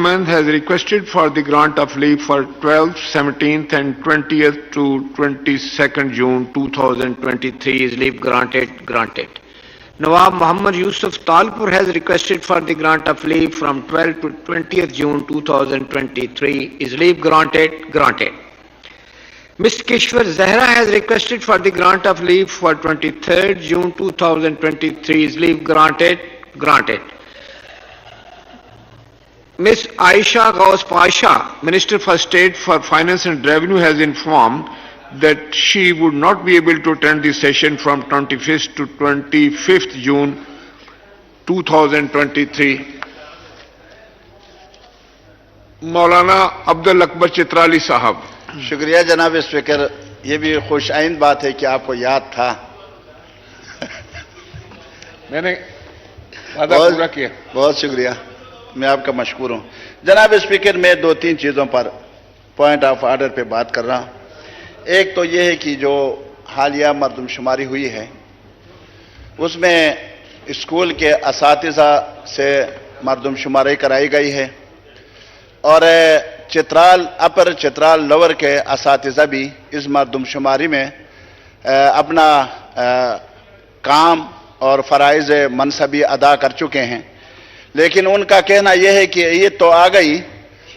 Parliament has requested for the grant of leave for 12th, 17th and 20th to 22nd June 2023. Is leave granted? Granted. Nawab Muhammad Yusuf Talpur has requested for the grant of leave from 12th to 20th June 2023. Is leave granted? Granted. Ms. Kishwar Zahra has requested for the grant of leave for 23rd June 2023. Is leave granted? Granted. Ms. Aisha Ghaus Pasha, Minister for State for Finance and Revenue, has informed that she would not be able to attend the session from 25th to 25th June 2023. Maulana Abdul Akbar Chitrali Sahab. شکریہ جناب speaker, یہ بھی خوش آئند بات ہے کہ آپ کو یاد تھا. میں نے وعدہ پورا کیا. بہت شکریہ، میں آپ کا مشکور ہوں. جناب اسپیکر، میں دو تین چیزوں پر پوائنٹ آف آرڈر پہ بات کر رہا ہوں. ایک تو یہ ہے کہ جو حالیہ مردم شماری ہوئی ہے اس میں اسکول کے اساتذہ سے مردم شماری کرائی گئی ہے اور چترال اپر چترال لور کے اساتذہ بھی اس مردم شماری میں اپنا کام اور فرائض منصبی ادا کر چکے ہیں. لیکن ان کا کہنا یہ ہے کہ یہ تو آ گئی،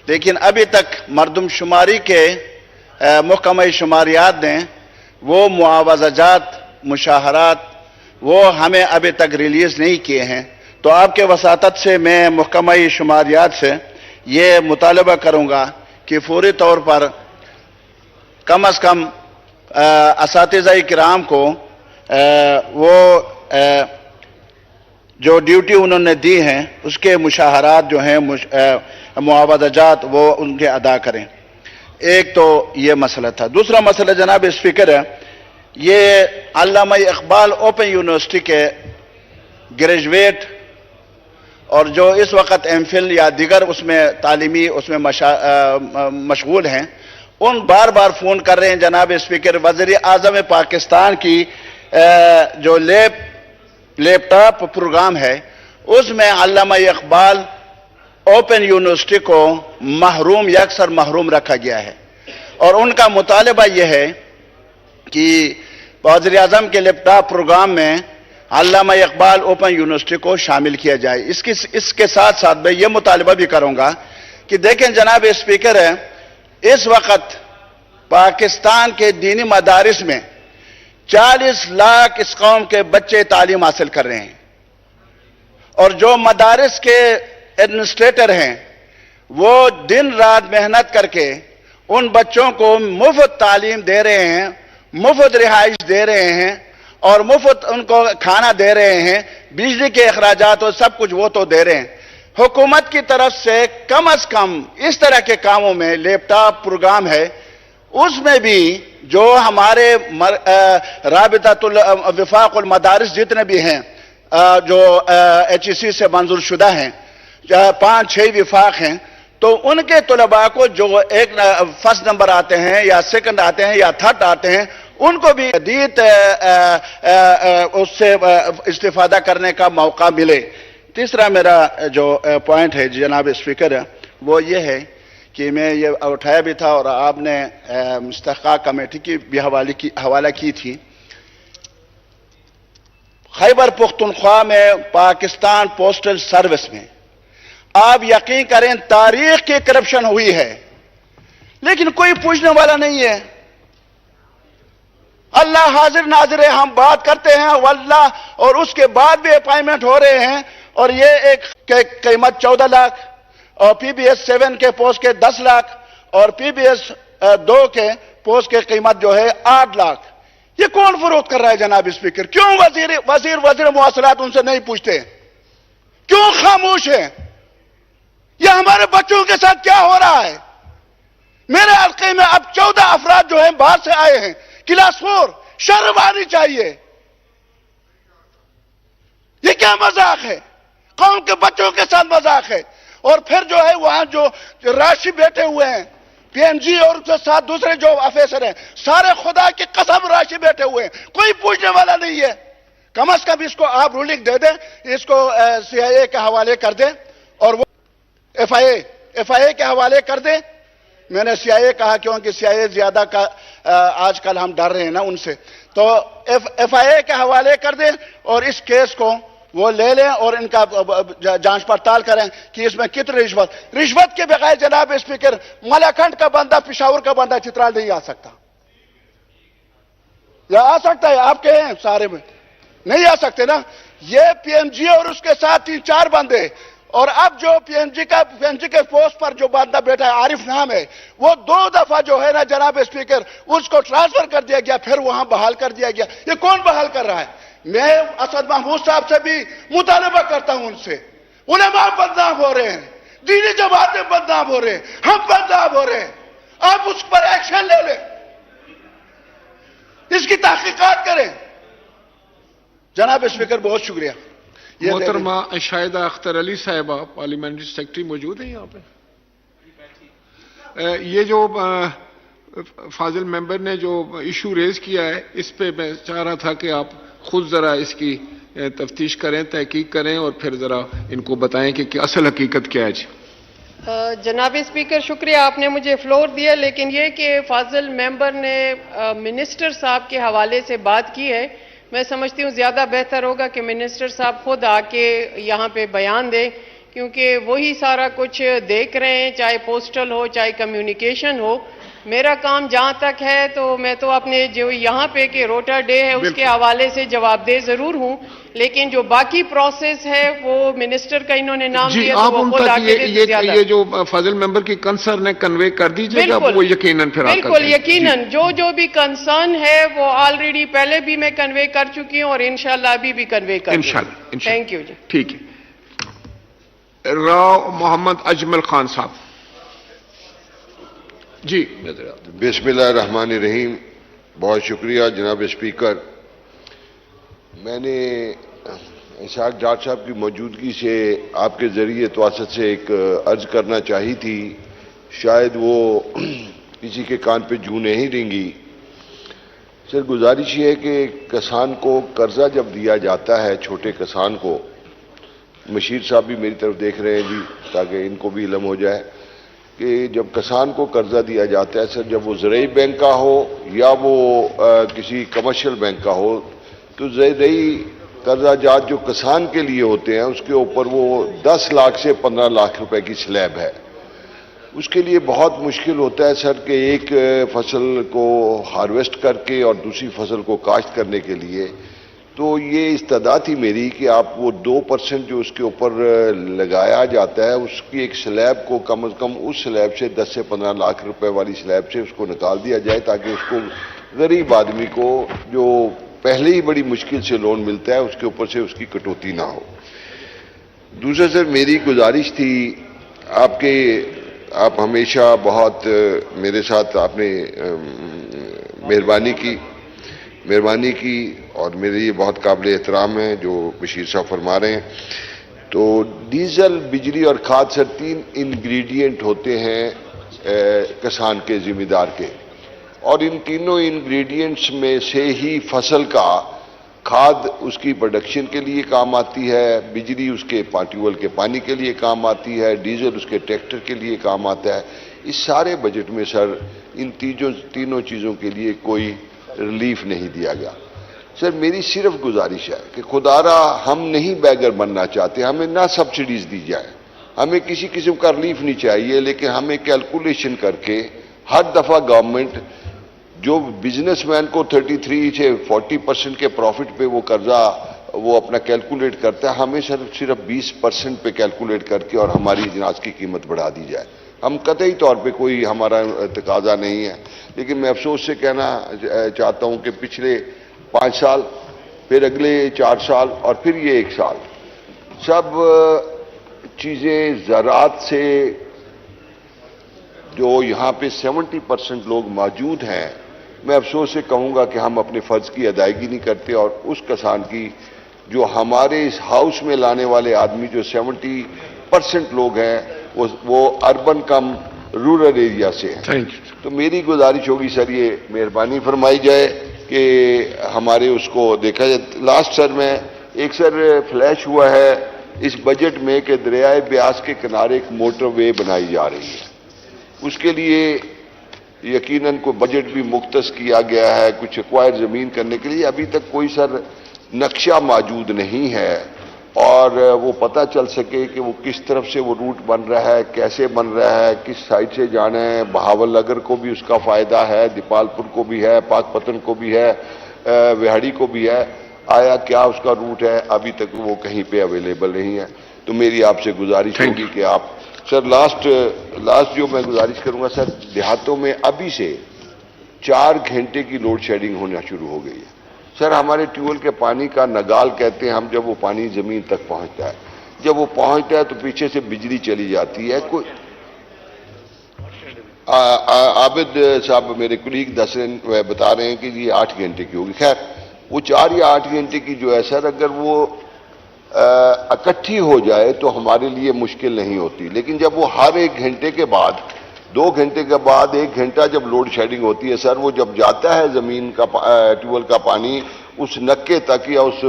لیکن ابھی تک مردم شماری کے محکمہ شماریات نے وہ معاوضہ جات مشاہرات وہ ہمیں ابھی تک ریلیز نہیں کیے ہیں. تو آپ کے وساطت سے میں محکمہ شماریات سے یہ مطالبہ کروں گا کہ فوری طور پر کم از کم اساتذہ کرام کو وہ جو ڈیوٹی انہوں نے دی ہیں اس کے مشاہرات جو ہیں معاوضہ جات وہ ان کے ادا کریں. ایک تو یہ مسئلہ تھا. دوسرا مسئلہ جناب اسپیکر ہے، یہ علامہ اقبال اوپن یونیورسٹی کے گریجویٹ اور جو اس وقت ایم فل یا دیگر اس میں تعلیمی اس میں مشغول ہیں، ان بار بار فون کر رہے ہیں جناب اسپیکر. وزیر اعظم پاکستان کی جو لیپ ٹاپ پروگرام ہے اس میں علامہ اقبال اوپن یونیورسٹی کو یکسر محروم رکھا گیا ہے اور ان کا مطالبہ یہ ہے کہ وزیر اعظم کے لیپ ٹاپ پروگرام میں علامہ اقبال اوپن یونیورسٹی کو شامل کیا جائے. اس کے ساتھ ساتھ میں یہ مطالبہ بھی کروں گا کہ دیکھیں جناب اسپیکر ہے، اس وقت پاکستان کے دینی مدارس میں 40 لاکھ اس قوم کے بچے تعلیم حاصل کر رہے ہیں اور جو مدارس کے ایڈمنسٹریٹر ہیں وہ دن رات محنت کر کے ان بچوں کو مفت تعلیم دے رہے ہیں، مفت رہائش دے رہے ہیں اور مفت ان کو کھانا دے رہے ہیں، بجلی کے اخراجات اور سب کچھ وہ تو دے رہے ہیں. حکومت کی طرف سے کم از کم اس طرح کے کاموں میں لیپ ٹاپ پروگرام ہے، اس میں بھی جو ہمارے رابطۃ وفاق المدارس جتنے بھی ہیں جو ایچ ای سی سے منظور شدہ ہیں، 5-6 وفاق ہیں، تو ان کے طلباء کو جو ایک فرسٹ نمبر آتے ہیں یا سیکنڈ آتے ہیں یا تھرڈ آتے ہیں ان کو بھی جدید اس سے استفادہ کرنے کا موقع ملے. تیسرا میرا جو پوائنٹ ہے جناب اسپیکر وہ یہ ہے کہ میں یہ اٹھایا بھی تھا اور آپ نے مستحقہ کمیٹی کی بھی حوالہ کی تھی. خیبر پختونخوا میں پاکستان پوسٹل سروس میں آپ یقین کریں تاریخ کی کرپشن ہوئی ہے لیکن کوئی پوچھنے والا نہیں ہے. اللہ حاضر ناظر ہے، ہم بات کرتے ہیں واللہ اور اس کے بعد بھی اپائنٹمنٹ ہو رہے ہیں اور یہ ایک قیمت 14 لاکھ اور پی بی ایس 7 کے پوسٹ کے 10 لاکھ اور پی بی ایس 2 کے پوسٹ کے قیمت جو ہے 8 لاکھ. یہ کون فروخت کر رہا ہے جناب اسپیکر؟ کیوں وزیر مواصلات ان سے نہیں پوچھتے؟ کیوں خاموش ہیں؟ یہ ہمارے بچوں کے ساتھ کیا ہو رہا ہے؟ میرے حلقے میں اب 14 افراد جو ہیں باہر سے آئے ہیں، کلاس 4. شرم آنی چاہیے. یہ کیا مذاق ہے؟ قوم کے بچوں کے ساتھ مذاق ہے. اور پھر جو ہے وہاں جو راشی بیٹھے ہوئے ہیں پی ایم جی اور اس کے ساتھ دوسرے جو افیسر ہیں سارے خدا کی قسم راشی بیٹھے ہوئے ہیں، کوئی پوچھنے والا نہیں ہے. کم از کم اس کو آپ رولنگ دے دیں، اس کو سی آئی اے کے حوالے کر دیں اور وہ ایف آئی اے FIA کے حوالے کر دیں. میں نے CIA کہا کیونکہ CIA زیادہ کا آج کل ہم ڈر رہے ہیں نا ان سے, تو FIA کے حوالے کر دیں اور اس کیس کو وہ لے لیں اور ان کا جانچ پڑتال کریں کہ اس میں کتنی رشوت کے بغیر جناب اسپیکر ملاکنڈ کا بندہ پشاور کا بندہ چترال نہیں آ سکتا, یا آ سکتا ہے؟ آپ کے ہیں سارے میں نہیں آ سکتے نا. یہ PMG اور اس کے ساتھ 3-4 بندے, اور اب جو PMG کے پوسٹ پر جو بندہ بیٹھا ہے عارف نام ہے, وہ 2 دفعہ جو ہے نا جناب اسپیکر اس کو ٹرانسفر کر دیا گیا, پھر وہاں بحال کر دیا گیا. یہ کون بحال کر رہا ہے؟ میں اسد محمود صاحب سے بھی مطالبہ کرتا ہوں, ان سے. علماء بدنام ہو رہے ہیں, دینی جماعتیں بدنام ہو رہے ہیں, ہم بدنام ہو رہے ہیں, آپ اس پر ایکشن لے لیں, اس کی تحقیقات کریں. جناب اسپیکر بہت شکریہ. محترمہ شاہدہ اختر علی صاحبہ پارلیمنٹری سیکرٹری موجود ہیں یہاں پہ. یہ جو فاضل ممبر نے جو ایشو ریز کیا ہے, اس پہ میں چاہ رہا تھا کہ آپ خود ذرا اس کی تفتیش کریں, تحقیق کریں اور پھر ذرا ان کو بتائیں کہ اصل حقیقت کیا ہے. جی جناب اسپیکر شکریہ, آپ نے مجھے فلور دیا, لیکن یہ کہ فاضل ممبر نے منسٹر صاحب کے حوالے سے بات کی ہے, میں سمجھتی ہوں زیادہ بہتر ہوگا کہ منسٹر صاحب خود آ کے یہاں پہ بیان دیں, کیونکہ وہی سارا کچھ دیکھ رہے ہیں, چاہے پوسٹل ہو چاہے کمیونیکیشن ہو. میرا کام جہاں تک ہے تو میں تو اپنے جو یہاں پہ کہ روٹا ڈے ہے اس کے حوالے سے جواب دہ ضرور ہوں, لیکن جو باقی پروسیس ہے وہ منسٹر کا انہوں نے نام دیا تو وہ خود آگے دے زیادہ. یہ جو فاضل ممبر کی کنسرن ہے کنوے کر دیجیے گا, وہ یقیناً پھر بالکل یقیناً جو بھی کنسرن ہے وہ آلریڈی پہلے بھی میں کنوے کر چکی ہوں اور انشاءاللہ ابھی بھی کنوے کر دوں. Thank you. جی ٹھیک ہے. راؤ محمد اجمل خان صاحب. جی بسم اللہ الرحمن الرحیم. بہت شکریہ جناب اسپیکر. میں نے اسحاق ڈار صاحب کی موجودگی سے آپ کے ذریعے توسط سے ایک عرض کرنا چاہی تھی, شاید وہ کسی کے کان پہ جوں نہیں رینگی. سر گزارش یہ ہے کہ کسان کو قرضہ جب دیا جاتا ہے, چھوٹے کسان کو, مشیر صاحب بھی میری طرف دیکھ رہے ہیں جی تاکہ ان کو بھی علم ہو جائے کہ جب کسان کو قرضہ دیا جاتا ہے سر, جب وہ زرعی بینک کا ہو یا وہ کسی کمرشل بینک کا ہو, تو زرعی قرضہ جات جو کسان کے لیے ہوتے ہیں اس کے اوپر وہ 10 لاکھ سے 15 لاکھ روپے کی سلیب ہے. اس کے لیے بہت مشکل ہوتا ہے سر کہ ایک فصل کو ہارویسٹ کر کے اور دوسری فصل کو کاشت کرنے کے لیے, تو یہ استدعا تھی میری کہ آپ وہ 2% جو اس کے اوپر لگایا جاتا ہے اس کی ایک سلیب کو کم از کم اس سلیب سے 10 سے 15 لاکھ روپے والی سلیب سے اس کو نکال دیا جائے, تاکہ اس کو غریب آدمی کو جو پہلے ہی بڑی مشکل سے لون ملتا ہے اس کے اوپر سے اس کی کٹوتی نہ ہو. دوسرا سر میری گزارش تھی, آپ ہمیشہ بہت میرے ساتھ آپ نے مہربانی کی اور میرے یہ بہت قابل احترام ہے جو بشیر صاحب فرما رہے ہیں. تو ڈیزل, بجلی اور کھاد سر 3 انگریڈینٹ ہوتے ہیں کسان کے ذمہ دار کے, اور ان تینوں انگریڈینٹس میں سے ہی فصل کا کھاد اس کی پروڈکشن کے لیے کام آتی ہے, بجلی اس کے ٹیوبویل کے پانی کے لیے کام آتی ہے, ڈیزل اس کے ٹریکٹر کے لیے کام آتا ہے. اس سارے بجٹ میں سر ان تینوں چیزوں کے لیے کوئی ریلیف نہیں دیا گیا. سر میری صرف گزارش ہے کہ خدارا ہم نہیں بیگر بننا چاہتے, ہمیں نہ سبسڈیز دی جائے, ہمیں کسی قسم کا ریلیف نہیں چاہیے, لیکن ہمیں کیلکولیشن کر کے ہر دفعہ گورنمنٹ جو بزنس مین کو 33 سے 40% کے پروفٹ پہ وہ قرضہ وہ اپنا کیلکولیٹ کرتا ہے, ہمیں صرف 20% پہ کیلکولیٹ کر کے اور ہماری اجناس کی قیمت بڑھا دی جائے. ہم قطعی طور پہ کوئی ہمارا تقاضا نہیں ہے, لیکن میں افسوس سے کہنا چاہتا ہوں کہ پچھلے 5 سال, پھر اگلے 4 سال اور پھر یہ 1 سال, سب چیزیں زراعت سے جو یہاں پہ 70% لوگ موجود ہیں, میں افسوس سے کہوں گا کہ ہم اپنے فرض کی ادائیگی نہیں کرتے, اور اس کسان کی جو ہمارے اس ہاؤس میں لانے والے آدمی جو 70% لوگ ہیں وہ اربن کم رورل ایریا سے ہیں. تو میری گزارش ہوگی سر یہ مہربانی فرمائی جائے کہ ہمارے اس کو دیکھا جائے. لاسٹ سر میں ایک سر فلیش ہوا ہے اس بجٹ میں کہ دریائے بیاس کے کنارے ایک موٹر وے بنائی جا رہی ہے. اس کے لیے یقیناً کوئی بجٹ بھی مختص کیا گیا ہے کچھ ایکوائر زمین کرنے کے لیے. ابھی تک کوئی سر نقشہ موجود نہیں ہے اور وہ پتہ چل سکے کہ وہ کس طرف سے وہ روٹ بن رہا ہے, کیسے بن رہا ہے, کس سائڈ سے جانا ہے. بہاول نگر کو بھی اس کا فائدہ ہے, دیپال پور کو بھی ہے, پاک پتن کو بھی ہے, وہاڑی کو بھی ہے. آیا کیا اس کا روٹ ہے؟ ابھی تک وہ کہیں پہ اویلیبل نہیں ہے. تو میری آپ سے گزارش ہوگی کہ آپ سر لاسٹ جو میں گزارش کروں گا سر, دیہاتوں میں ابھی سے 4 گھنٹے کی لوڈ شیڈنگ ہونا شروع ہو گئی ہے. سر ہمارے ٹیوبویل کے پانی کا نگال کہتے ہیں ہم جب وہ پانی زمین تک پہنچتا ہے, جب وہ پہنچتا ہے تو پیچھے سے بجلی چلی جاتی ہے. کوئی عابد صاحب میرے کولیگ بتا رہے ہیں کہ یہ 8 گھنٹے کی ہوگی. خیر وہ 4 یا 8 گھنٹے کی جو ہے سر اگر وہ اکٹھی ہو جائے تو ہمارے لیے مشکل نہیں ہوتی, لیکن جب وہ ہر 1 گھنٹے کے بعد 2 گھنٹے کے بعد 1 گھنٹہ جب لوڈ شیڈنگ ہوتی ہے سر, وہ جب جاتا ہے زمین کا ٹیوبویل کا پانی اس نکے تک یا اس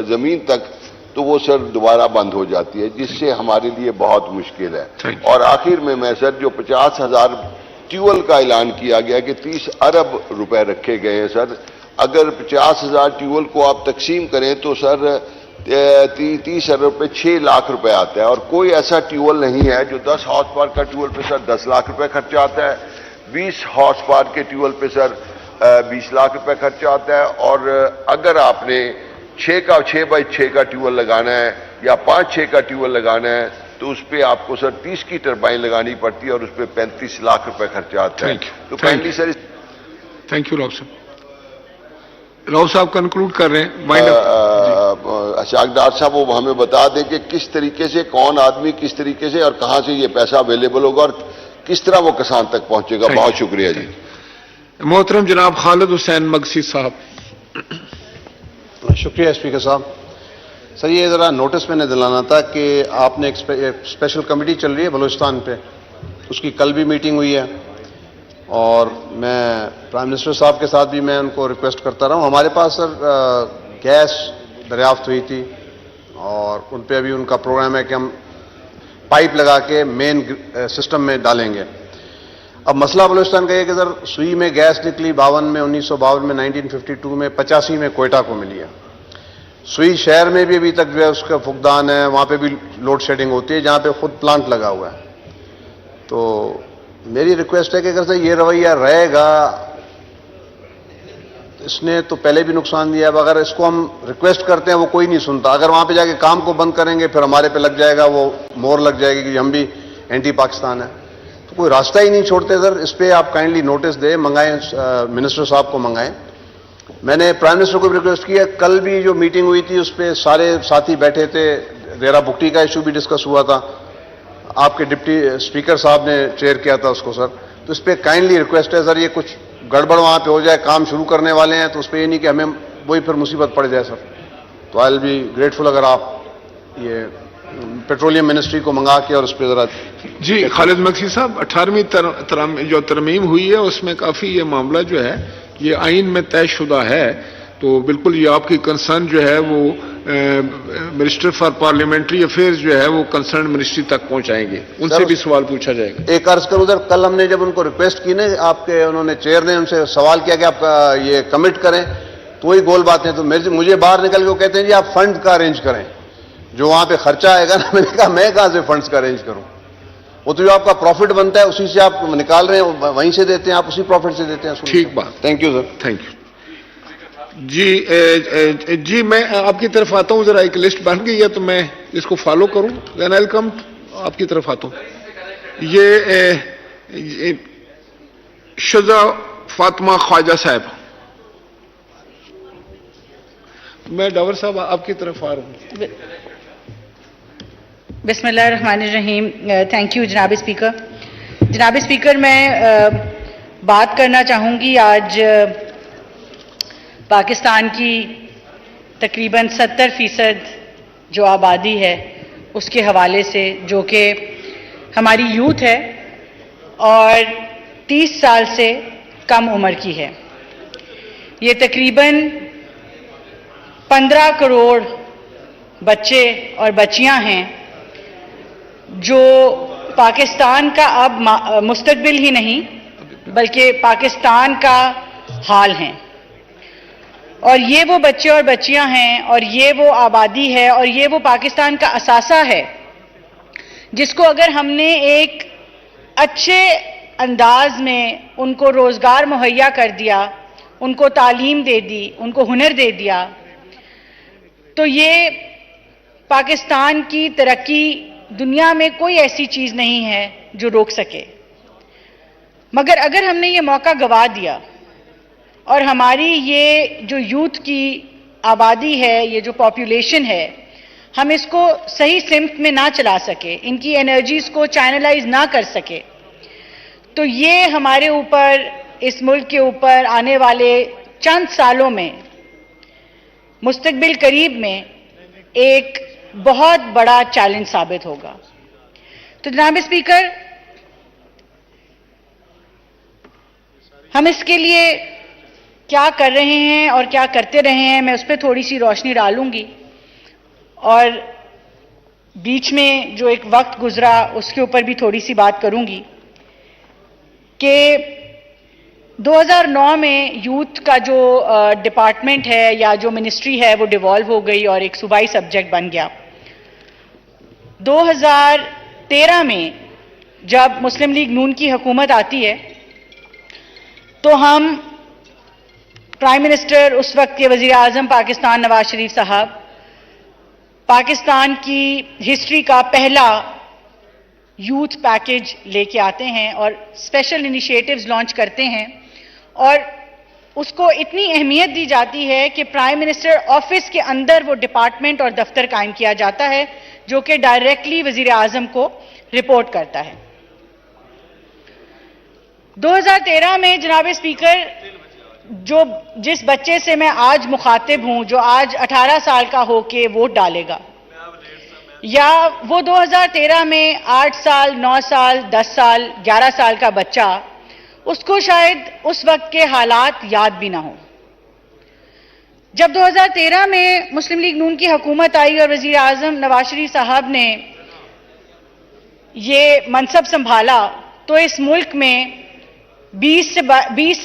زمین تک, تو وہ سر دوبارہ بند ہو جاتی ہے, جس سے ہمارے لیے بہت مشکل ہے. اور آخر میں سر جو 50,000 ٹیوبویل کا اعلان کیا گیا کہ 30 ارب روپے رکھے گئے ہیں سر, اگر 50,000 ٹیوبویل کو آپ تقسیم کریں تو سر 30 ارب پہ 6 لاکھ روپے آتا ہے. اور کوئی ایسا ٹیوبویل نہیں ہے جو 10 ہارس پاور کا ٹیوبویل پہ سر 10 لاکھ روپے خرچہ آتا ہے, 20 ہارس پاور کے ٹیوبویل پہ سر 20 لاکھ روپے خرچہ آتا ہے. اور اگر آپ نے 6x6 کا ٹیوبویل لگانا ہے یا 5-6 کا ٹیوبویل لگانا ہے تو اس پہ آپ کو سر 30 کی ٹربائن لگانی پڑتی ہے اور اس پہ 35 لاکھ روپے خرچہ آتا ہے. تو kindly sir thank you Rao صاحب کنکلوڈ کر رہے ہیں. اشاق ڈار صاحب وہ ہمیں بتا دیں کہ کس طریقے سے کون آدمی کس طریقے سے اور کہاں سے یہ پیسہ اویلیبل ہوگا اور کس طرح وہ کسان تک پہنچے گا. بہت شکریہ جی. محترم جناب خالد حسین مگسی صاحب. شکریہ اسپیکر صاحب. سر یہ ذرا نوٹس میں نے دلانا تھا کہ آپ نے ایک اسپیشل کمیٹی چل رہی ہے بلوچستان پہ, اس کی کل بھی میٹنگ ہوئی ہے اور میں پرائم منسٹر صاحب کے ساتھ بھی میں ان کو ریکویسٹ کرتا رہا ہوں. ہمارے پاس سر گیس دریافت ہوئی تھی اور ان پہ ابھی ان کا پروگرام ہے کہ ہم پائپ لگا کے مین سسٹم میں ڈالیں گے. اب مسئلہ بلوچستان کا یہ کہ سر سوئی میں گیس نکلی 52 میں, 1952 میں, 1952 میں, 85 میں کوئٹہ کو ملی ہے. سوئی شہر میں بھی ابھی تک جو ہے اس کا فقدان ہے, وہاں پہ بھی لوڈ شیڈنگ ہوتی ہے جہاں پہ خود پلانٹ لگا ہوا ہے. تو میری ریکویسٹ ہے کہ اگر سے یہ رویہ رہے گا, اس نے تو پہلے بھی نقصان دیا, اب اگر اس کو ہم ریکویسٹ کرتے ہیں وہ کوئی نہیں سنتا. اگر وہاں پہ جا کے کام کو بند کریں گے پھر ہمارے پہ لگ جائے گا, وہ مور لگ جائے گی کہ ہم بھی اینٹی پاکستان ہیں. تو کوئی راستہ ہی نہیں چھوڑتے سر. اس پہ آپ کائنڈلی نوٹس دیں, منگائیں, منسٹر صاحب کو منگائیں. میں نے پرائم منسٹر کو بھی ریکویسٹ کیا, کل بھی جو میٹنگ ہوئی تھی اس پہ سارے ساتھی بیٹھے تھے, ریرا بکٹی کا ایشو بھی ڈسکس ہوا تھا, آپ کے ڈپٹی اسپیکر صاحب نے چیئر کیا تھا اس کو سر. تو اس پہ کائنڈلی ریکویسٹ ہے سر, یہ کچھ گڑبڑ وہاں پہ ہو جائے, کام شروع کرنے والے ہیں تو اس پہ یہ نہیں کہ ہمیں وہی پھر مصیبت پڑ جائے سر. تو آئی ول بی گریٹفل اگر آپ یہ پیٹرولیم منسٹری کو منگا کے اور اس پہ ذرا. جی خالد مگسی صاحب, 18ویں جو ترمیم ہوئی ہے اس میں کافی یہ معاملہ جو ہے یہ آئین میں طے شدہ ہے, تو بالکل یہ آپ کی کنسرن جو ہے وہ منسٹر فار پارلیمنٹری افیئرز جو ہے وہ کنسرن منسٹری تک پہنچائیں گے, ان سے بھی سوال پوچھا جائے گا. ایک عرض کروں سر, کل ہم نے جب ان کو ریکویسٹ کی نا, آپ کے انہوں نے چیئر نے ان سے سوال کیا کہ آپ یہ کمٹ کریں, تو وہی گول بات ہے. تو مجھے باہر نکل کے وہ کہتے ہیں جی آپ فنڈ کا ارینج کریں, جو وہاں پہ خرچہ آئے گا نا. میں نے کہا میں کہاں سے فنڈز کا ارینج کروں, وہ تو جو آپ کا پروفٹ بنتا ہے اسی سے آپ نکال رہے ہیں, وہیں سے دیتے ہیں آپ, اسی پروفٹ سے دیتے ہیں. ٹھیک بات. Thank you sir. Thank you. جی میں آپ کی طرف آتا ہوں, ذرا ایک لسٹ بن گئی ہے تو میں اس کو فالو کروں. دین آئی ول کم آپ کی طرف آتا ہوں. یہ شجا فاطمہ خواجہ صاحب, میں ڈاور صاحب آپ کی طرف آ رہا ہوں. بسم اللہ الرحمن الرحیم. تھینک یو جناب اسپیکر. جناب اسپیکر, میں بات کرنا چاہوں گی آج پاکستان کی تقریباً 70% جو آبادی ہے اس کے حوالے سے, جو کہ ہماری یوتھ ہے اور 30 سال سے کم عمر کی ہے. یہ تقریباً 15 کروڑ بچے اور بچیاں ہیں جو پاکستان کا اب مستقبل ہی نہیں بلکہ پاکستان کا حال ہیں، اور یہ وہ بچے اور بچیاں ہیں اور یہ وہ آبادی ہے اور یہ وہ پاکستان کا اثاثہ ہے جس کو اگر ہم نے ایک اچھے انداز میں ان کو روزگار مہیا کر دیا، ان کو تعلیم دے دی، ان کو ہنر دے دیا، تو یہ پاکستان کی ترقی دنیا میں کوئی ایسی چیز نہیں ہے جو روک سکے۔ مگر اگر ہم نے یہ موقع گوا دیا اور ہماری یہ جو یوتھ کی آبادی ہے، یہ جو پاپولیشن ہے، ہم اس کو صحیح سمت میں نہ چلا سکے، ان کی انرجیز کو چینلائز نہ کر سکے، تو یہ ہمارے اوپر، اس ملک کے اوپر آنے والے چند سالوں میں، مستقبل قریب میں ایک بہت بڑا چیلنج ثابت ہوگا۔ تو جناب اسپیکر، ہم اس کے لیے کیا کر رہے ہیں اور کیا کرتے رہے ہیں، میں اس پہ تھوڑی سی روشنی ڈالوں گی، اور بیچ میں جو ایک وقت گزرا اس کے اوپر بھی تھوڑی سی بات کروں گی کہ 2009 میں یوتھ کا جو ڈپارٹمنٹ ہے یا جو منسٹری ہے وہ ڈیوالو ہو گئی اور ایک صوبائی سبجیکٹ بن گیا۔ 2013 میں جب مسلم لیگ نون کی حکومت آتی ہے تو ہم پرائم منسٹر اس وقت کے وزیر اعظم پاکستان نواز شریف صاحب پاکستان کی ہسٹری کا پہلا یوتھ پیکیج لے کے آتے ہیں اور اسپیشل انیشیٹوز لانچ کرتے ہیں، اور اس کو اتنی اہمیت دی جاتی ہے کہ پرائم منسٹر آفس کے اندر وہ ڈپارٹمنٹ اور دفتر قائم کیا جاتا ہے جو کہ ڈائریکٹلی وزیر اعظم کو رپورٹ کرتا ہے۔ 2013 میں جناب اسپیکر، جس بچے سے میں آج مخاطب ہوں، جو آج 18 سال کا ہو کے ووٹ ڈالے گا، یا وہ 2013 میں 8 سال، 9 سال، 10 سال، 11 سال کا بچہ، اس کو شاید اس وقت کے حالات یاد بھی نہ ہوں۔ جب 2013 میں مسلم لیگ نون کی حکومت آئی اور وزیر اعظم نواز شریف صاحب نے یہ منصب سنبھالا تو اس ملک میں 20 سے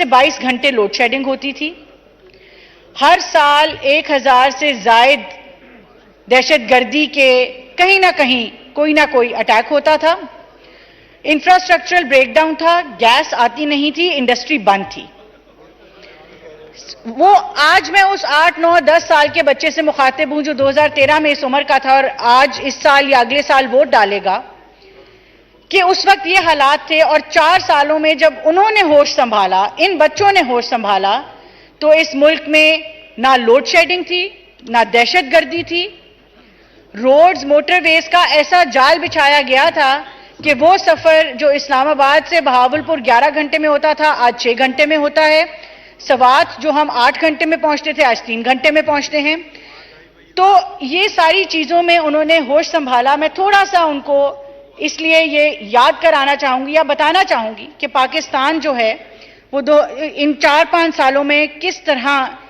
22 گھنٹے لوڈ شیڈنگ ہوتی تھی، ہر سال 1000 سے زائد دہشت گردی کے کہیں نہ کہیں کوئی نہ کوئی اٹیک ہوتا تھا، انفراسٹرکچرل بریک ڈاؤن تھا، گیس آتی نہیں تھی، انڈسٹری بند تھی۔ وہ آج میں اس 8، 9، 10 سال کے بچے سے مخاطب ہوں جو 2013 میں اس عمر کا تھا اور آج اس سال یا اگلے سال ووٹ ڈالے گا، کہ اس وقت یہ حالات تھے، اور 4 سالوں میں جب انہوں نے ہوش سنبھالا، ان بچوں نے ہوش سنبھالا، تو اس ملک میں نہ لوڈ شیڈنگ تھی، نہ دہشت گردی تھی، روڈز، موٹر ویز کا ایسا جال بچھایا گیا تھا کہ وہ سفر جو اسلام آباد سے بہاولپور 11 گھنٹے میں ہوتا تھا آج 6 گھنٹے میں ہوتا ہے، سوات جو ہم 8 گھنٹے میں پہنچتے تھے آج 3 گھنٹے میں پہنچتے ہیں۔ تو یہ ساری چیزوں میں انہوں نے ہوش سنبھالا۔ میں تھوڑا سا ان کو اس لیے یہ یاد کرانا چاہوں گی یا بتانا چاہوں گی کہ پاکستان جو ہے وہ ان 4-5 سالوں میں کس طرح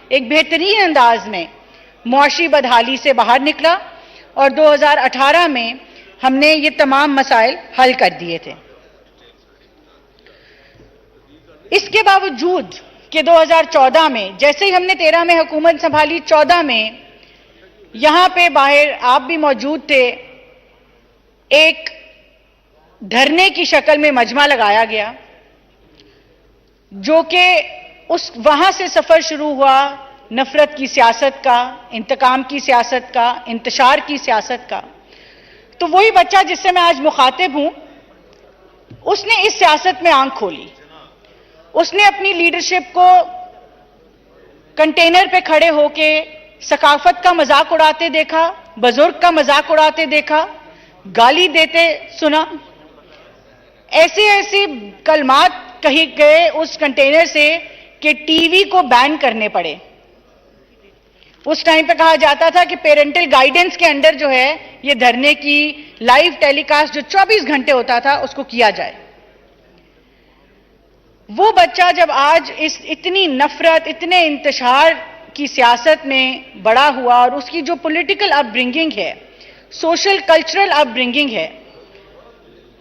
ایک بہترین انداز میں معاشی بدحالی سے باہر نکلا، اور 2018 میں ہم نے یہ تمام مسائل حل کر دیے تھے۔ اس کے باوجود کہ 2014 میں جیسے ہی ہم نے 13 میں حکومت سنبھالی، 14 میں یہاں پہ باہر آپ بھی موجود تھے، ایک دھرنے کی شکل میں مجمع لگایا گیا جو کہ وہاں سے سفر شروع ہوا نفرت کی سیاست کا، انتقام کی سیاست کا، انتشار کی سیاست کا۔ تو وہی بچہ جس سے میں آج مخاطب ہوں، اس نے اس سیاست میں آنکھ کھولی، اس نے اپنی لیڈرشپ کو کنٹینر پہ کھڑے ہو کے ثقافت کا مذاق اڑاتے دیکھا، بزرگ کا مذاق اڑاتے دیکھا، گالی دیتے سنا، ایسے کلمات کہی گئے اس کنٹینر سے کہ ٹی وی کو بین کرنے پڑے۔ اس ٹائم پہ کہا جاتا تھا کہ پیرنٹل گائیڈنس کے انڈر جو ہے یہ دھرنے کی لائیو ٹیلی کاسٹ جو 24 گھنٹے ہوتا تھا اس کو کیا جائے۔ وہ بچہ جب آج اس اتنی نفرت، اتنے انتشار کی سیاست میں بڑا ہوا اور اس کی جو پولیٹیکل اپ برنگنگ ہے، سوشل کلچرل اپ برنگنگ ہے،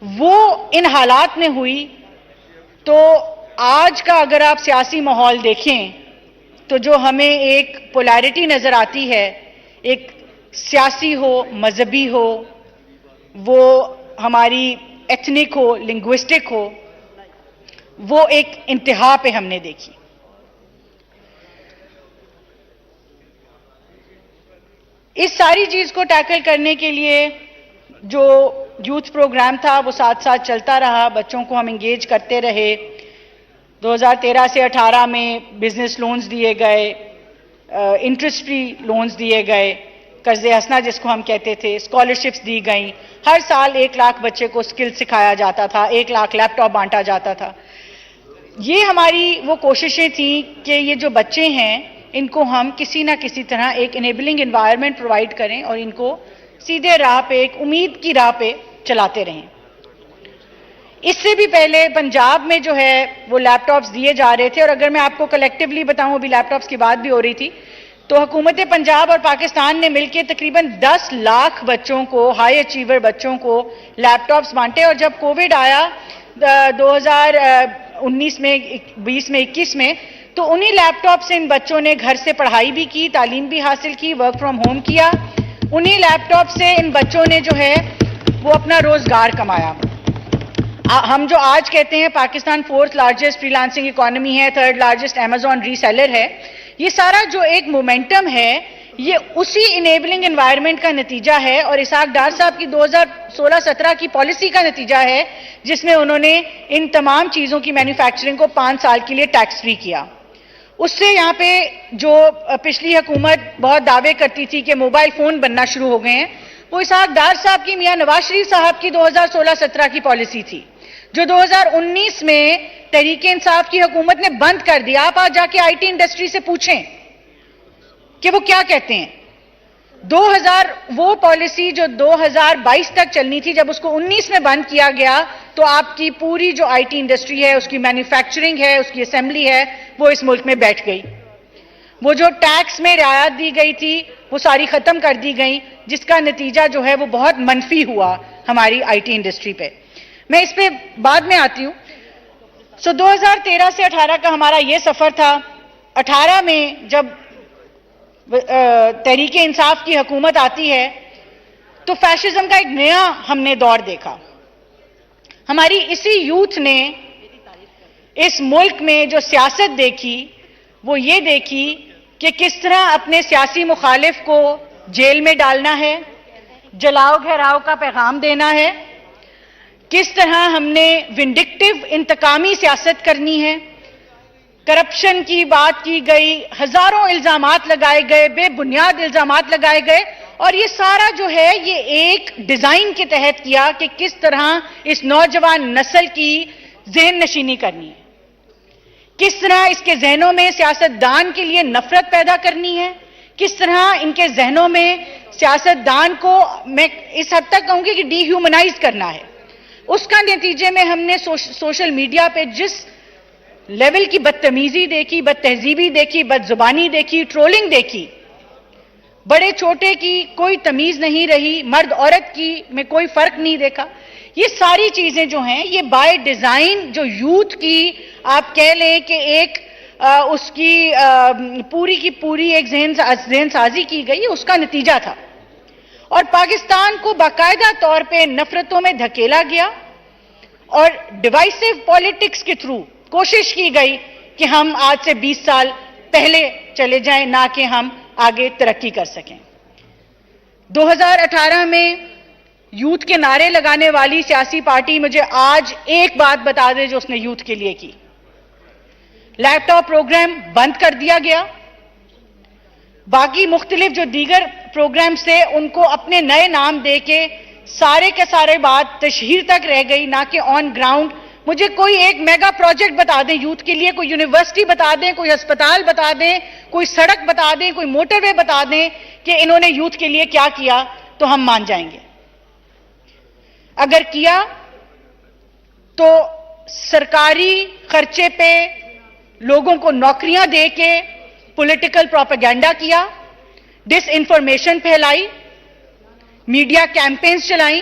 وہ ان حالات میں ہوئی، تو آج کا اگر آپ سیاسی ماحول دیکھیں تو جو ہمیں ایک پولیرٹی نظر آتی ہے، ایک سیاسی ہو، مذہبی ہو، وہ ہماری ایتھنک ہو، لنگوسٹک ہو، وہ ایک انتہا پہ ہم نے دیکھی۔ اس ساری چیز کو ٹیکل کرنے کے لیے جو یوتھ پروگرام تھا وہ ساتھ ساتھ چلتا رہا، بچوں کو ہم انگیج کرتے رہے۔ 2013 سے 18 میں بزنس لونز دیے گئے، انٹرسٹ فری لونز دیے گئے، قرض حسنہ جس کو ہم کہتے تھے، اسکالرشپس دی گئیں، ہر سال 1 لاکھ بچے کو اسکل سکھایا جاتا تھا، 1 لاکھ لیپ ٹاپ بانٹا جاتا تھا۔ یہ ہماری وہ کوششیں تھیں کہ یہ جو بچے ہیں ان کو ہم کسی نہ کسی طرح ایک انیبلنگ انوائرمنٹ پرووائڈ کریں اور ان کو سیدھے راہ پہ، ایک امید کی راہ پہ چلاتے رہیں۔ اس سے بھی پہلے پنجاب میں جو ہے وہ لیپ ٹاپس دیے جا رہے تھے، اور اگر میں آپ کو کلیکٹیولی بتاؤں، ابھی لیپ ٹاپس کی بات بھی ہو رہی تھی، تو حکومت پنجاب اور پاکستان نے مل کے تقریباً 10 لاکھ بچوں کو، ہائی اچیور بچوں کو لیپ ٹاپس بانٹے۔ اور جب کووڈ آیا 2019 میں، 20 میں، 21 میں، تو انہی لیپ ٹاپ سے ان بچوں نے گھر سے پڑھائی بھی کی، تعلیم بھی حاصل کی، ورک فرام ہوم کیا۔ انہی لیپ ٹاپ سے ان بچوں نے جو ہے وہ اپنا روزگار کمایا۔ ہم جو آج کہتے ہیں Pakistan 4th largest free lancing economy ہے، 3rd لارجسٹ Amazon ری سیلر ہے، یہ سارا جو ایک مومنٹم ہے یہ اسی انیبلنگ انوائرمنٹ کا نتیجہ ہے، اور اسحاق ڈار صاحب کی 2016-17 کی پالیسی کا نتیجہ ہے، جس میں انہوں نے ان تمام چیزوں کی مینوفیکچرنگ کو 5 سال کے لیے ٹیکس فری کیا۔ اس سے یہاں پہ جو پچھلی حکومت بہت دعوے کرتی تھی کہ موبائل فون بننا شروع ہو گئے ہیں، وہ اسحاق ڈار صاحب کی، میاں نواز شریف صاحب کی 2016-17 کی پالیسی تھی، جو 2019 میں تحریک انصاف کی حکومت نے بند کر دیا۔ آپ آج جا کے آئی ٹی انڈسٹری سے پوچھیں کہ وہ کیا کہتے ہیں۔ وہ پالیسی جو 2022 تک چلنی تھی، جب اس کو 19 میں بند کیا گیا تو آپ کی پوری جو آئی ٹی انڈسٹری ہے، اس کی مینوفیکچرنگ ہے، اس کی اسمبلی ہے، وہ اس ملک میں بیٹھ گئی۔ وہ جو ٹیکس میں رعایت دی گئی تھی وہ ساری ختم کر دی گئی، جس کا نتیجہ جو ہے وہ بہت منفی ہوا ہماری آئی ٹی انڈسٹری پہ۔ میں اس پہ بعد میں آتی ہوں۔ 2013 سے 18 کا ہمارا یہ سفر تھا۔ 18 میں جب تحریک انصاف کی حکومت آتی ہے تو فیشزم کا ایک نیا ہم نے دور دیکھا۔ ہماری اسی یوتھ نے اس ملک میں جو سیاست دیکھی وہ یہ دیکھی کہ کس طرح اپنے سیاسی مخالف کو جیل میں ڈالنا ہے، جلاؤ گھیراؤ کا پیغام دینا ہے، کس طرح ہم نے ونڈکٹیو انتقامی سیاست کرنی ہے، کرپشن کی بات کی گئی، ہزاروں الزامات لگائے گئے، بے بنیاد الزامات لگائے گئے، اور یہ سارا جو ہے یہ ایک ڈیزائن کے تحت کیا کہ کس طرح اس نوجوان نسل کی ذہن نشینی کرنی ہے، کس طرح اس کے ذہنوں میں سیاستدان کے لیے نفرت پیدا کرنی ہے، کس طرح ان کے ذہنوں میں سیاستدان کو میں اس حد تک کہوں گی کہ ڈی ہیومنائز کرنا ہے۔ اس کا نتیجے میں ہم نے سوشل میڈیا پہ جس لیول کی بدتمیزی دیکھی، بد تہذیبی دیکھی، بد زبانی دیکھی، ٹرولنگ دیکھی، بڑے چھوٹے کی کوئی تمیز نہیں رہی، مرد عورت کی میں کوئی فرق نہیں دیکھا۔ یہ ساری چیزیں جو ہیں یہ بائی ڈیزائن جو یوتھ کی آپ کہہ لیں کہ ایک اس کی پوری کی پوری ایک ذہن سازی کی گئی، اس کا نتیجہ تھا، اور پاکستان کو باقاعدہ طور پہ نفرتوں میں دھکیلا گیا اور ڈیوائسو پالیٹکس کے تھرو کوشش کی گئی کہ ہم آج سے 20 سال پہلے چلے جائیں، نہ کہ ہم آگے ترقی کر سکیں۔ 2018 میں یوتھ کے نعرے لگانے والی سیاسی پارٹی مجھے آج ایک بات بتا دے جو اس نے یوتھ کے لیے کی۔ لیپ ٹاپ پروگرام بند کر دیا گیا، باقی مختلف جو دیگر پروگرامز تھے ان کو اپنے نئے نام دے کے سارے کے سارے بات تشہیر تک رہ گئی، نہ کہ آن گراؤنڈ۔ مجھے کوئی ایک میگا پروجیکٹ بتا دیں یوتھ کے لیے، کوئی یونیورسٹی بتا دیں، کوئی ہسپتال بتا دیں، کوئی سڑک بتا دیں، کوئی موٹر وے بتا دیں کہ انہوں نے یوتھ کے لیے کیا کیا تو ہم مان جائیں گے۔ اگر کیا تو سرکاری خرچے پہ لوگوں کو نوکریاں دے کے پولیٹیکل پروپیگنڈا کیا, ڈس انفارمیشن پھیلائی, میڈیا کیمپینز چلائیں,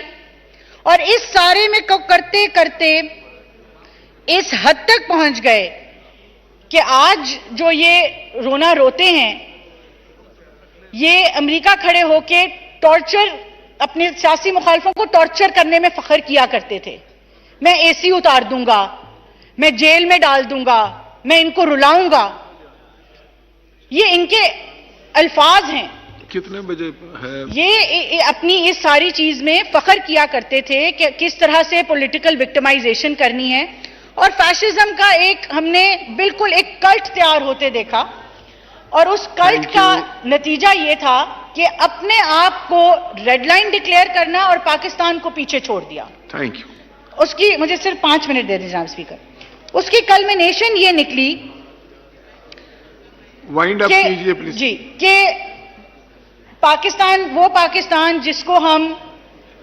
اور اس سارے میں کرتے کرتے اس حد تک پہنچ گئے کہ آج جو یہ رونا روتے ہیں, یہ امریکہ کھڑے ہو کے ٹارچر, اپنے سیاسی مخالفوں کو ٹارچر کرنے میں فخر کیا کرتے تھے. میں اے سی اتار دوں گا, میں جیل میں ڈال دوں گا, میں ان کو رلاؤں گا. یہ ان کے الفاظ ہیں. کتنے بجے ہے؟ یہ اپنی اس ساری چیز میں فخر کیا کرتے تھے کہ کس طرح سے پولیٹیکل وکٹمائزیشن کرنی ہے, اور فیشزم کا ایک ہم نے بالکل ایک کلٹ تیار ہوتے دیکھا, اور اس کلٹ کا نتیجہ یہ تھا کہ اپنے آپ کو ریڈ لائن ڈکلیئر کرنا اور پاکستان کو پیچھے چھوڑ دیا. Thank you. اس کی مجھے صرف 5 منٹ دے دیں جناب اسپیکر. اس کی کلمینیشن یہ نکلی وائنڈ اپ کیجئے پلیز. جی, کہ پاکستان, وہ پاکستان جس کو ہم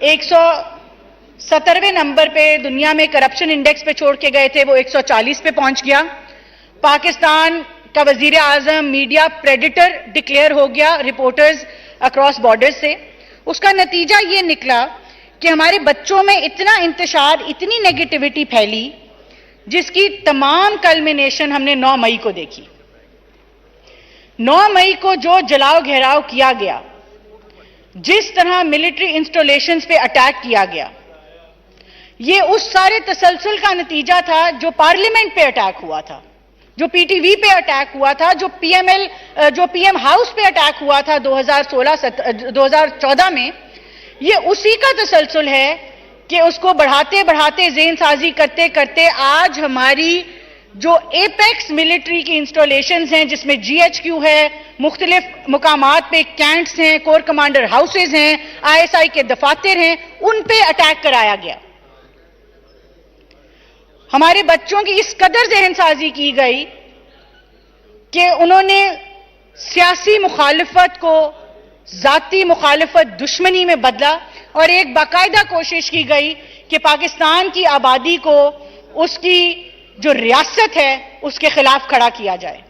117ویں نمبر پہ دنیا میں کرپشن انڈیکس پہ چھوڑ کے گئے تھے, وہ 140 پہ پہنچ گیا. پاکستان کا وزیر اعظم میڈیا پریڈیٹر ڈکلیئر ہو گیا رپورٹرز اکراس بارڈر سے. اس کا نتیجہ یہ نکلا کہ ہمارے بچوں میں اتنا انتشار, اتنی نیگیٹیوٹی پھیلی, جس کی تمام کلمینیشن ہم نے 9 مئی کو دیکھی. 9 مئی کو جو جلاؤ گھیراؤ کیا گیا, جس طرح ملٹری انسٹالیشنز پہ اٹیک کیا گیا, یہ اس سارے تسلسل کا نتیجہ تھا جو پارلیمنٹ پہ اٹیک ہوا تھا, جو پی ٹی وی پہ اٹیک ہوا تھا, جو پی ایم ہاؤس پہ اٹیک ہوا تھا 2014 میں. یہ اسی کا تسلسل ہے کہ اس کو بڑھاتے بڑھاتے, ذہن سازی کرتے کرتے آج ہماری جو ایپیکس ملٹری کی انسٹالیشنز ہیں, جس میں جی ایچ کیو ہے, مختلف مقامات پہ کینٹس ہیں, کور کمانڈر ہاؤسز ہیں, آئی ایس آئی کے دفاتر ہیں, ان پہ اٹیک کرایا گیا. ہمارے بچوں کی اس قدر ذہن سازی کی گئی کہ انہوں نے سیاسی مخالفت کو ذاتی مخالفت, دشمنی میں بدلا, اور ایک باقاعدہ کوشش کی گئی کہ پاکستان کی آبادی کو اس کی جو ریاست ہے اس کے خلاف کھڑا کیا جائے.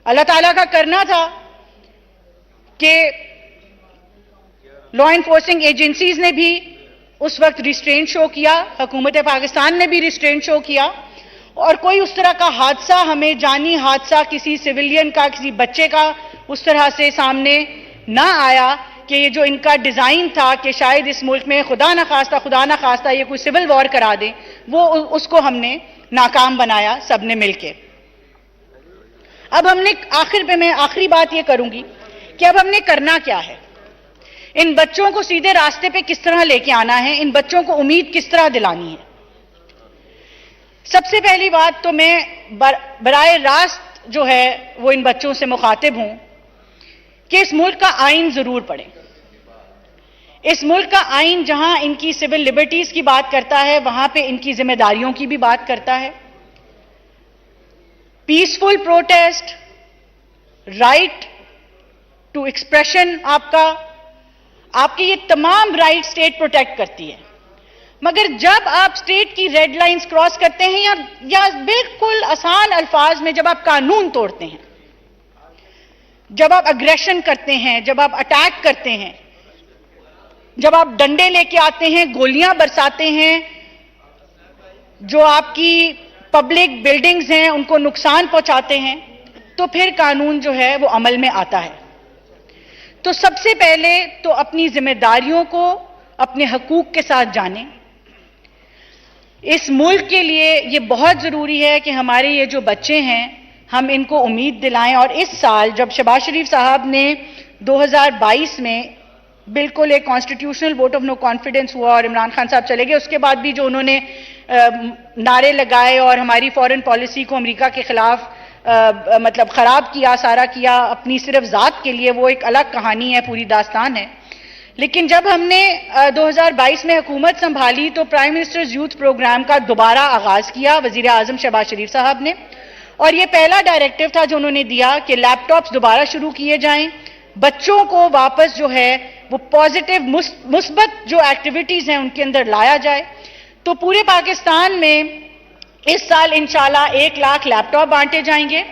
اللہ تعالیٰ کا کرنا تھا کہ لا انفورسنگ ایجنسیز نے بھی اس وقت ریسٹرینٹ شو کیا, حکومت پاکستان نے بھی ریسٹرینٹ شو کیا, اور کوئی اس طرح کا حادثہ, ہمیں جانی حادثہ کسی سویلین کا, کسی بچے کا اس طرح سے سامنے نہ آیا کہ یہ جو ان کا ڈیزائن تھا کہ شاید اس ملک میں خدا نہ خواستہ یہ کوئی سول وار کرا دیں, وہ اس کو ہم نے ناکام بنایا سب نے مل کے. اب ہم نے آخر پہ میں آخری بات یہ کروں گی کہ اب ہم نے کرنا کیا ہے, ان بچوں کو سیدھے راستے پہ کس طرح لے کے آنا ہے, ان بچوں کو امید کس طرح دلانی ہے. سب سے پہلی بات تو میں براہ راست جو ہے وہ ان بچوں سے مخاطب ہوں کہ اس ملک کا آئین ضرور پڑھیں. اس ملک کا آئین جہاں ان کی سول لبرٹیز کی بات کرتا ہے, وہاں پہ ان کی ذمہ داریوں کی بھی بات کرتا ہے. Peaceful protest, right to expression, آپ کی یہ تمام رائٹ سٹیٹ پروٹیکٹ کرتی ہے. مگر جب آپ سٹیٹ کی ریڈ لائنز کراس کرتے ہیں, یا بالکل آسان الفاظ میں جب آپ قانون توڑتے ہیں, جب آپ اگریشن کرتے ہیں, جب آپ اٹیک کرتے ہیں, جب آپ ڈنڈے لے کے آتے ہیں, گولیاں برساتے ہیں, جو آپ کی پبلک بلڈنگز ہیں ان کو نقصان پہنچاتے ہیں, تو پھر قانون جو ہے وہ عمل میں آتا ہے. تو سب سے پہلے تو اپنی ذمہ داریوں کو اپنے حقوق کے ساتھ جانیں. اس ملک کے لیے یہ بہت ضروری ہے کہ ہمارے یہ جو بچے ہیں ہم ان کو امید دلائیں. اور اس سال جب شہباز شریف صاحب نے 2022 میں بالکل ایک constitutional vote of no confidence ہوا اور عمران خان صاحب چلے گئے, اس کے بعد بھی جو انہوں نے نعرے لگائے اور ہماری فورن پالیسی کو امریکہ کے خلاف مطلب خراب کیا, سارا کیا اپنی صرف ذات کے لیے, وہ ایک الگ کہانی ہے, پوری داستان ہے. لیکن جب ہم نے 2022 میں حکومت سنبھالی تو پرائم منسٹرز یوتھ پروگرام کا دوبارہ آغاز کیا وزیر اعظم شہباز شریف صاحب نے, اور یہ پہلا ڈائریکٹیو تھا جو انہوں نے دیا کہ لیپ ٹاپس دوبارہ شروع کیے جائیں, بچوں کو واپس جو ہے وہ پازیٹیو مثبت جو ایکٹیویٹیز ہیں ان کے اندر لایا جائے. تو پورے پاکستان میں اس سال انشاءاللہ 1 لاکھ لیپ ٹاپ بانٹے جائیں گے.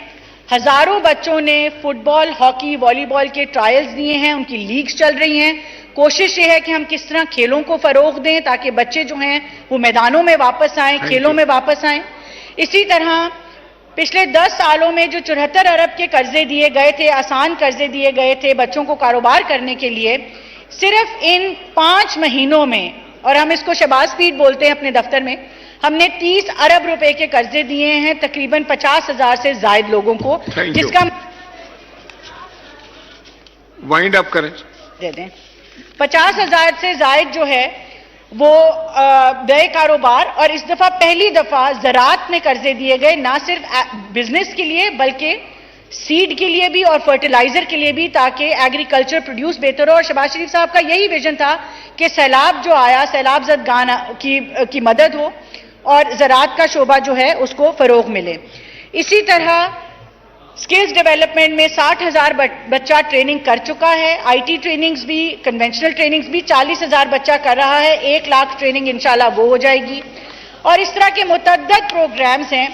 ہزاروں بچوں نے فٹ بال، ہاکی، والی بال کے ٹرائلز دیے ہیں، ان کی لیگز چل رہی ہیں. کوشش یہ ہے کہ ہم کس طرح کھیلوں کو فروغ دیں تاکہ بچے جو ہیں وہ میدانوں میں واپس آئیں، کھیلوں میں واپس آئیں. اسی طرح پچھلے 10 سالوں میں جو 74 ارب کے قرضے دیے گئے تھے، آسان قرضے دیے گئے تھے بچوں کو کاروبار کرنے کے لیے، صرف ان 5 مہینوں میں، اور ہم اس کو شہباز فیڈ بولتے ہیں اپنے دفتر میں، ہم نے 30 ارب روپے کے قرضے دیے ہیں تقریباً 50,000 سے زائد لوگوں کو، جس کا وائنڈ اپ کریں. دے دیں 50,000 سے زائد جو ہے وہ نئے کاروبار، اور اس دفعہ پہلی دفعہ زراعت میں قرضے دیے گئے، نہ صرف بزنس کے لیے بلکہ سیڈ کے لیے بھی اور فرٹیلائزر کے لیے بھی، تاکہ ایگریکلچر پروڈیوس بہتر ہو. اور شہباز شریف صاحب کا یہی ویژن تھا کہ سیلاب جو آیا، سیلاب زدگان کی مدد ہو اور زراعت کا شعبہ جو ہے اس کو فروغ ملے. اسی طرح سکلز ڈیولپمنٹ میں 60,000 بچہ ٹریننگ کر چکا ہے، آئی ٹی ٹریننگز بھی، کنونشنل ٹریننگز بھی 40,000 بچہ کر رہا ہے، 1 لاکھ ٹریننگ انشاءاللہ وہ ہو جائے گی. اور اس طرح کے متعدد پروگرامز ہیں.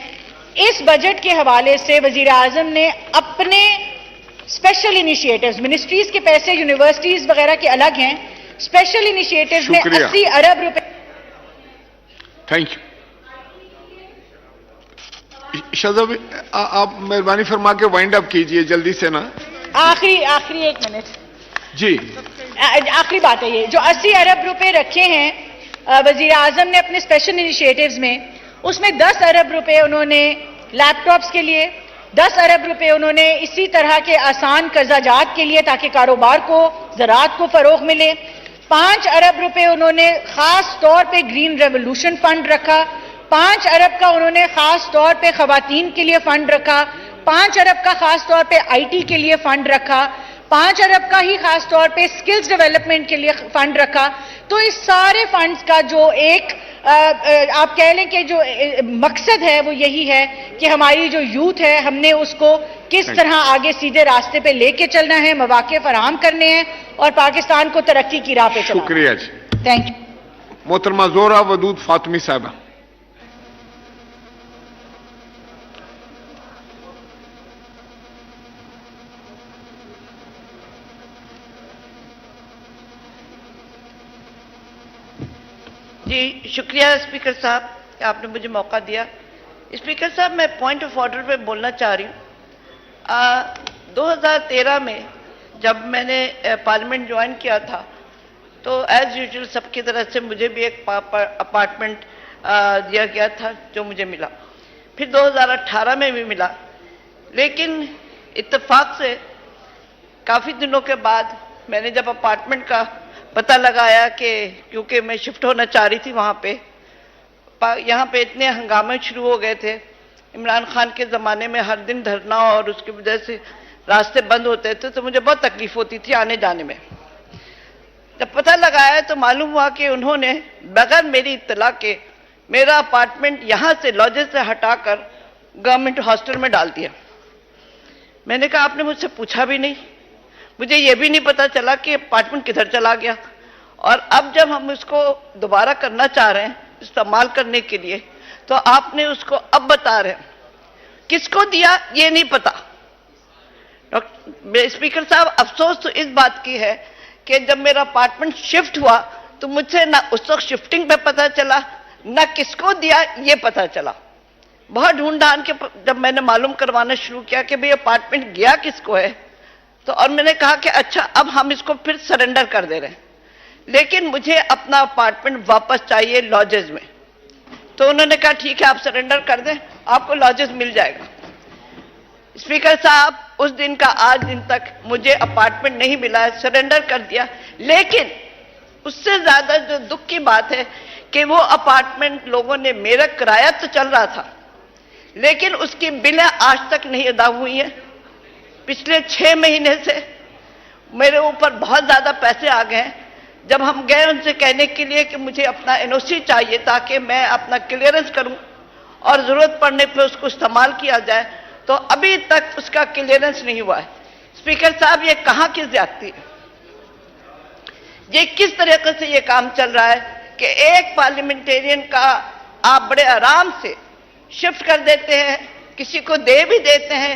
اس بجٹ کے حوالے سے وزیر اعظم نے اپنے اسپیشل انیشیٹوز، منسٹریز کے پیسے یونیورسٹیز وغیرہ کے الگ ہیں، اسپیشل انیشیٹوز میں 80 ارب روپے. Thank you. شہزاد آپ مہربانی فرما کے وائنڈ اپ کیجئے جلدی سے نا. آخری 1 منٹ. جی آخری بات ہے یہ جو 80 ارب روپے رکھے ہیں وزیر اعظم نے اپنے اسپیشل انیشیٹوز میں، اس میں 10 ارب روپے انہوں نے لیپ ٹاپس کے لیے، 10 ارب روپے انہوں نے اسی طرح کے آسان قرضہ جات کے لیے تاکہ کاروبار کو، زراعت کو فروغ ملے. 5 ارب روپے انہوں نے خاص طور پہ گرین ریولوشن فنڈ رکھا. 5 ارب کا انہوں نے خاص طور پہ خواتین کے لیے فنڈ رکھا. 5 ارب کا خاص طور پہ آئی ٹی کے لیے فنڈ رکھا. 5 ارب کا ہی خاص طور پہ سکلز ڈیولپمنٹ کے لیے فنڈ رکھا. تو اس سارے فنڈز کا جو ایک آپ کہہ لیں کہ جو مقصد ہے وہ یہی ہے کہ ہماری جو یوتھ ہے ہم نے اس کو کس طرح آگے سیدھے راستے پہ لے کے چلنا ہے، مواقع فراہم کرنے ہیں اور پاکستان کو ترقی کی راہ پہ چلانا. شکریہ جی. Thank you. محترمہ زہرہ ودود فاطمی صاحبہ. جی شکریہ اسپیکر صاحب کہ آپ نے مجھے موقع دیا. اسپیکر صاحب میں پوائنٹ آف آرڈر پہ بولنا چاہ رہی ہوں. 2013 میں جب میں نے پارلیمنٹ جوائن کیا تھا تو ایز یوزول سب کی طرح سے مجھے بھی ایک اپارٹمنٹ دیا گیا تھا جو مجھے ملا. پھر 2018 میں بھی ملا، لیکن اتفاق سے کافی دنوں کے بعد میں نے جب اپارٹمنٹ کا پتہ لگایا کہ کیونکہ میں شفٹ ہونا چاہ رہی تھی وہاں پہ، یہاں پہ اتنے ہنگامے شروع ہو گئے تھے. عمران خان کے زمانے میں ہر دن دھرنا اور اس کی وجہ سے راستے بند ہوتے تھے تو مجھے بہت تکلیف ہوتی تھی آنے جانے میں. جب پتہ لگایا تو معلوم ہوا کہ انہوں نے بغیر میری اطلاع کے میرا اپارٹمنٹ یہاں سے لاجز سے ہٹا کر گورنمنٹ ہاسٹل میں ڈال دیا. میں نے کہا آپ نے مجھ سے پوچھا بھی نہیں، مجھے یہ بھی نہیں پتا چلا کہ اپارٹمنٹ کدھر چلا گیا. اور اب جب ہم اس کو دوبارہ کرنا چاہ رہے ہیں استعمال کرنے کے لیے تو آپ نے اس کو اب بتا رہے ہیں. کس کو دیا یہ نہیں پتا. اسپیکر صاحب افسوس تو اس بات کی ہے کہ جب میرا اپارٹمنٹ شفٹ ہوا تو مجھ سے نہ اس وقت شفٹنگ پہ پتا چلا نہ کس کو دیا یہ پتا چلا. بہت ڈھونڈ ڈھانڈ کے جب میں نے معلوم کروانا شروع کیا کہ بھئی اپارٹمنٹ گیا کس کو ہے تو اور میں نے کہا کہ اچھا اب ہم اس کو پھر سرنڈر کر دے رہے ہیں، لیکن مجھے اپنا اپارٹمنٹ واپس چاہیے لاجز میں. تو انہوں نے کہا ٹھیک ہے آپ سرنڈر کر دیں، آپ کو لاجز مل جائے گا. اسپیکر صاحب اس دن کا آج دن تک مجھے اپارٹمنٹ نہیں ملا ہے، سرنڈر کر دیا. لیکن اس سے زیادہ جو دکھ کی بات ہے کہ وہ اپارٹمنٹ لوگوں نے، میرا کرایہ تو چل رہا تھا لیکن اس کی بلیں آج تک نہیں ادا ہوئی ہیں. پچھلے 6 مہینے سے میرے اوپر بہت زیادہ پیسے آ گئے ہیں. جب ہم گئے ان سے کہنے کے لیے کہ مجھے اپنا NOC چاہیے تاکہ میں اپنا کلیئرنس کروں اور ضرورت پڑنے پہ اس کو استعمال کیا جائے تو ابھی تک اس کا کلیئرنس نہیں ہوا ہے. اسپیکر صاحب یہ کہاں کی زیادتی ہے؟ یہ کس طریقے سے یہ کام چل رہا ہے کہ ایک پارلیمنٹیرین کا آپ بڑے آرام سے شفٹ کر دیتے ہیں، کسی کو دے بھی دیتے ہیں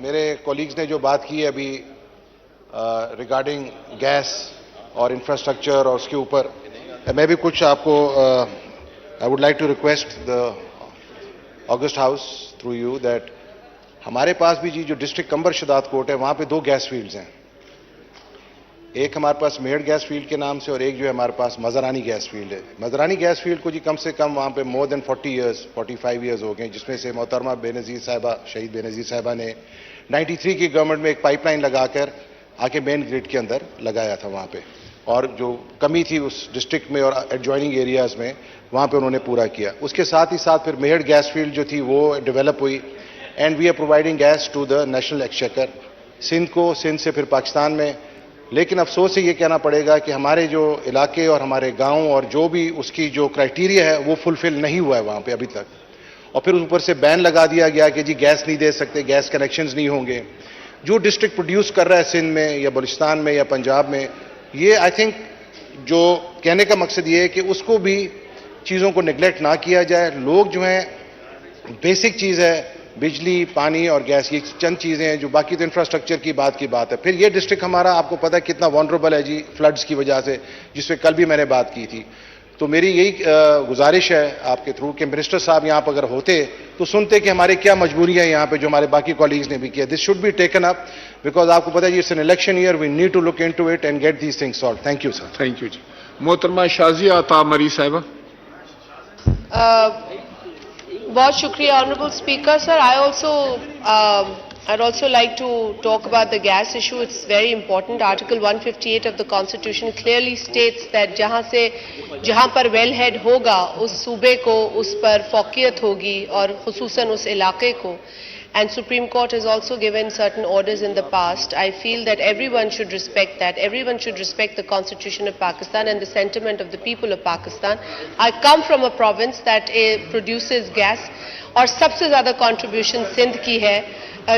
میرے کولیگز نے جو بات کی ہے ابھی ریگارڈنگ گیس اور انفراسٹرکچر اور اس کے اوپر میں بھی کچھ آپ کو I would like to request the august house through you that ہمارے پاس بھی جو ڈسٹرکٹ کنبر شداد کوٹ ہے وہاں پہ 2 گیس فیلڈز ہیں. ایک ہمارے پاس میڑ گیس فیلڈ کے نام سے اور ایک جو ہے ہمارے پاس مزرانی گیس فیلڈ ہے. مزرانی گیس فیلڈ کو جی کم سے کم وہاں پہ مور دین 45 ایئرز ہو گئے, جس میں سے محترمہ بے نظیر صاحبہ, شہید بے نظیر صاحبہ نے 93 کی گورنمنٹ میں ایک پائپ لائن لگا کر آ کے مین گریڈ کے اندر لگایا تھا وہاں پہ, اور جو کمی تھی اس ڈسٹرکٹ میں اور ایڈجوائننگ ایریاز میں وہاں پہ انہوں نے پورا کیا. اس کے ساتھ ہی ساتھ پھر میڑ گیس فیلڈ جو تھی وہ ڈیولپ ہوئی and we are providing gas to the national exchequer, Sindh کو, سندھ سے پھر پاکستان میں. لیکن افسوس سے یہ کہنا پڑے گا کہ ہمارے جو علاقے اور ہمارے گاؤں اور جو بھی اس کی جو کرائٹیریا ہے وہ فلفل نہیں ہوا ہے وہاں پہ ابھی تک, اور پھر اوپر سے بین لگا دیا گیا کہ جی گیس نہیں دے سکتے, گیس کنیکشنز نہیں ہوں گے. جو ڈسٹرکٹ پروڈیوس کر رہا ہے سندھ میں یا بلوچستان میں یا پنجاب میں, یہ آئی تھنک جو کہنے کا مقصد یہ ہے کہ اس کو بھی چیزوں کو نگلیکٹ نہ کیا جائے. لوگ جو ہیں بیسک چیز ہے بجلی, پانی اور گیس, یہ چند چیزیں ہیں جو باقی تو انفراسٹرکچر کی بات ہے. پھر یہ ڈسٹرکٹ ہمارا آپ کو پتہ ہے کتنا وانڈریبل ہے جی فلڈز کی وجہ سے, جس پہ کل بھی میں نے بات کی تھی. تو میری یہی گزارش ہے آپ کے تھرو کہ منسٹر صاحب یہاں پر اگر ہوتے تو سنتے کہ ہمارے کیا مجبوریاں ہیں یہاں پہ, جو ہمارے باقی کولیگز نے بھی کیا. This should be taken up because آپ کو پتہ ہے it's an election year, we need to look into it and get these things solved. Thank you sir. Thank you جی. محترمہ شازیہ عطا مری صاحبہ. بہت شکریہ honourable speaker sir. I'd also like to talk about the gas issue. It's very important. Article 158 of the Constitution clearly states that جہاں پر well head ہوگا اس صوبے کو اس پر فوقیت ہوگی اور خصوصاً اس علاقے کو. And Supreme Court has also given certain orders in the past. I feel that everyone should respect that. Everyone should respect the Constitution of Pakistan and the sentiment of the people of Pakistan. I come from a province that produces gas اور سب سے زیادہ contribution Sindh کی ہے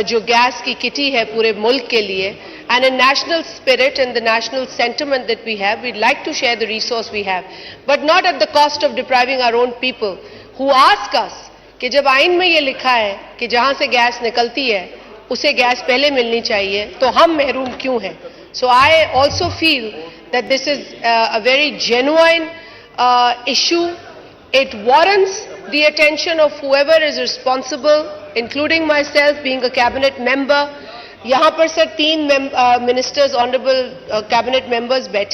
جو gas کی کٹی ہے پورے ملک کے لیے. And a national spirit and the national sentiment that we have, we'd like to share the resource we have, but not at the cost of depriving our own people who ask us کہ جب آئین میں یہ لکھا ہے کہ جہاں سے گیس نکلتی ہے اسے گیس پہلے ملنی چاہیے تو ہم محروم کیوں ہیں. So I also feel that this is a very genuine issue. It warrants the attention of whoever is responsible, including myself being a cabinet member. یہاں پر سر 3 ministers, honorable cabinet members بیٹھے